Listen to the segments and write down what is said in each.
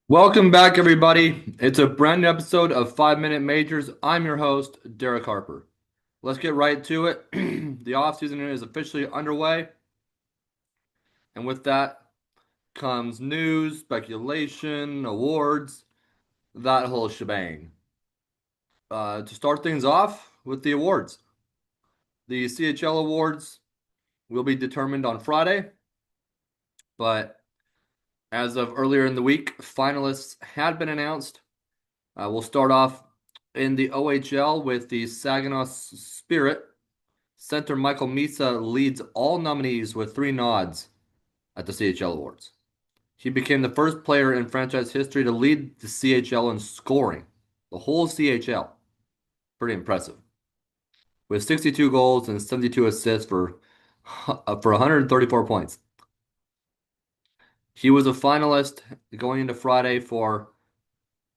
Welcome back, everybody. It's a brand new episode of 5 Minute Majors. I'm your host, Derek Harper. Let's get right to it. The offseason is officially underway, and with that comes news, speculation, awards, that whole shebang. To start things off with the awards, the CHL awards will be determined on Friday, but as of earlier in the week, finalists had been announced. We'll start off in the OHL with the Saginaw Spirit. Center Michael Misa leads all nominees with three nods at the CHL Awards. He became the first player in franchise history to lead the CHL in scoring, the whole CHL. Pretty impressive. With 62 goals and 72 assists for 134 points. He was a finalist going into Friday for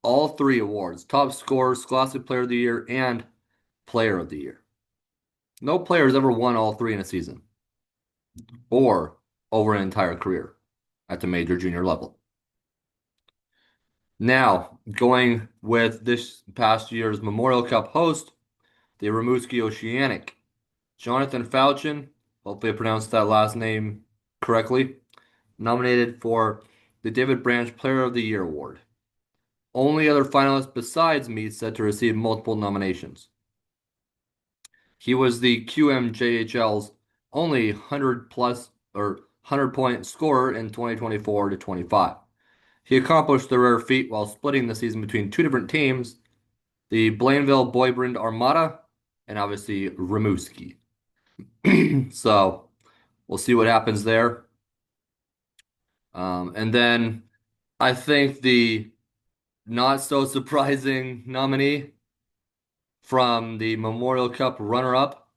all three awards: top scorer, Scholastic Player of the Year, and Player of the Year. No player has ever won all three in a season or over an entire career at the major junior level. Now, going with this past year's Memorial Cup host, the Rimouski Oceanic, Jonathan Fauchin, hopefully I pronounced that last name correctly, nominated for the David Branch Player of the Year award. Only other finalist besides me said to receive multiple nominations. He was the QMJHL's only 100 plus or 100 point scorer in 2024 to 25. He accomplished the rare feat while splitting the season between two different teams, the Blainville Boybrand Armada and obviously Rimouski. So we'll see what happens there. And then I think the not so surprising nominee from the Memorial Cup runner-up,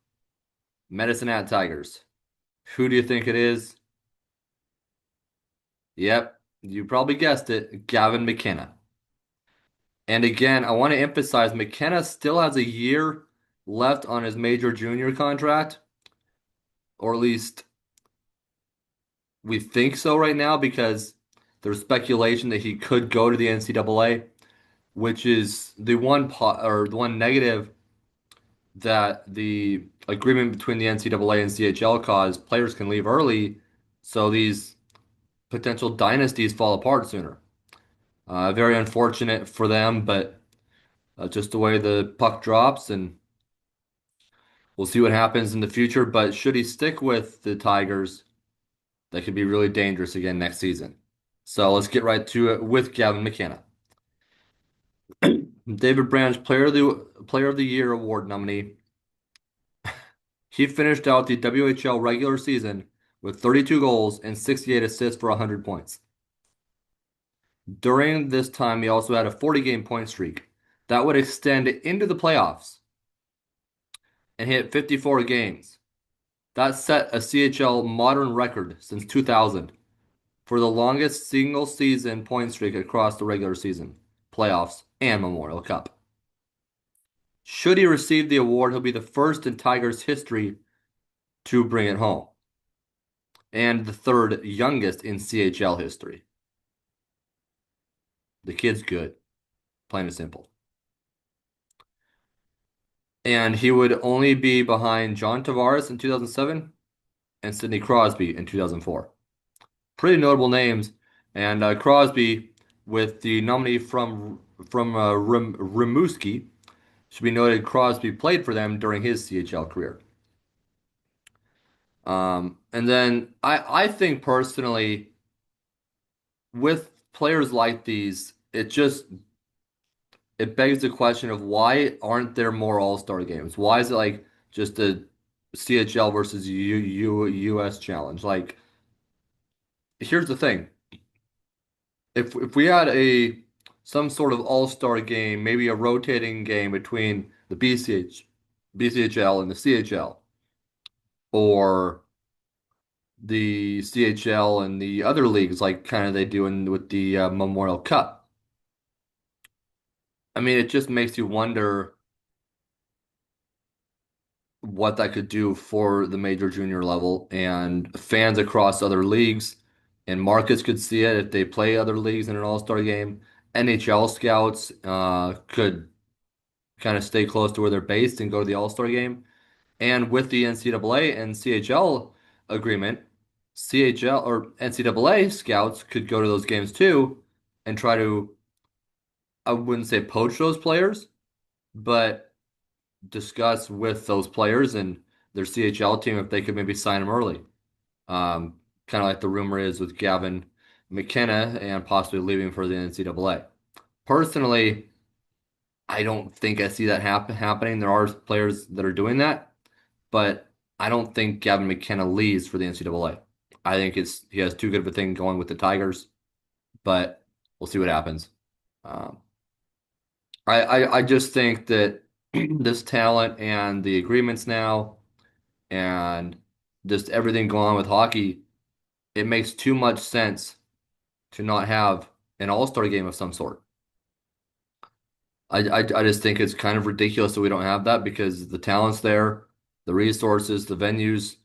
Medicine Hat Tigers. Who do you think it is? Yep, you probably guessed it, Gavin McKenna. And again, I want to emphasize McKenna still has a year left on his major junior contract, or at least we think so right now because there's speculation that he could go to the NCAA, which is the one negative that the agreement between the NCAA and CHL caused. Players can leave early, so these potential dynasties fall apart sooner. Very unfortunate for them, but just the way the puck drops, and we'll see what happens in the future. But should he stick with the Tigers, that could be really dangerous again next season. So let's get right to it with Gavin McKenna. David Branch, Player of the Year award nominee. He finished out the WHL regular season with 32 goals and 68 assists for 100 points. During this time, he also had a 40-game point streak that would extend into the playoffs and hit 54 games. That set a CHL modern record since 2000 for the longest single season point streak across the regular season, playoffs, and Memorial Cup. Should he receive the award, he'll be the first in Tigers history to bring it home, and the third youngest in CHL history. The kid's good, plain and simple. And he would only be behind John Tavares in 2007 and Sidney Crosby in 2004. Pretty notable names, and Crosby, with the nominee from Rimouski, should be noted Crosby played for them during his CHL career. And then I think personally, with players like these, it begs the question of why aren't there more All-Star games? Why is it like just a CHL versus US challenge? Like, here's the thing. If we had a some sort of All-Star game, maybe a rotating game between the BCHL and the CHL, or the CHL and the other leagues, like kind of they do with the Memorial Cup. I mean, it just makes you wonder what that could do for the major junior level and fans across other leagues. and markets could see it if they play other leagues in an All-Star game. NHL scouts could kind of stay close to where they're based and go to the All-Star game. And with the NCAA and CHL agreement, CHL or NCAA scouts could go to those games too and try to, I wouldn't say poach those players, but discuss with those players and their CHL team if they could maybe sign them early. Kind of like the rumor is with Gavin McKenna and possibly leaving for the NCAA. Personally, I don't think I see that happening. There are players that are doing that, but I don't think Gavin McKenna leaves for the NCAA. I think he has too good of a thing going with the Tigers, but we'll see what happens. Um, I just think that this talent and the agreements now and just everything going on with hockey, it makes too much sense to not have an all-star game of some sort. I just think it's kind of ridiculous that we don't have that because the talent's there, the resources, the venues,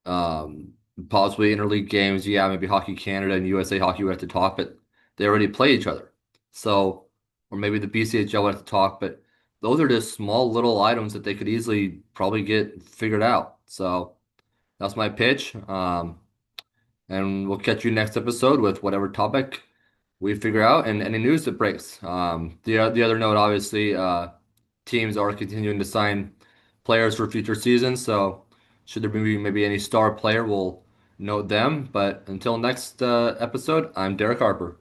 um, possibly interleague games. Yeah, maybe Hockey Canada and USA Hockey would have to talk, but they already play each other. So, or maybe the BCHL would have to talk, but those are just small little items that they could easily probably get figured out. So that's my pitch. And we'll catch you next episode with whatever topic we figure out and any news that breaks. The other note, obviously, teams are continuing to sign players for future seasons. So should there be maybe any star player, we'll note them. But until next episode, I'm Derek Harper.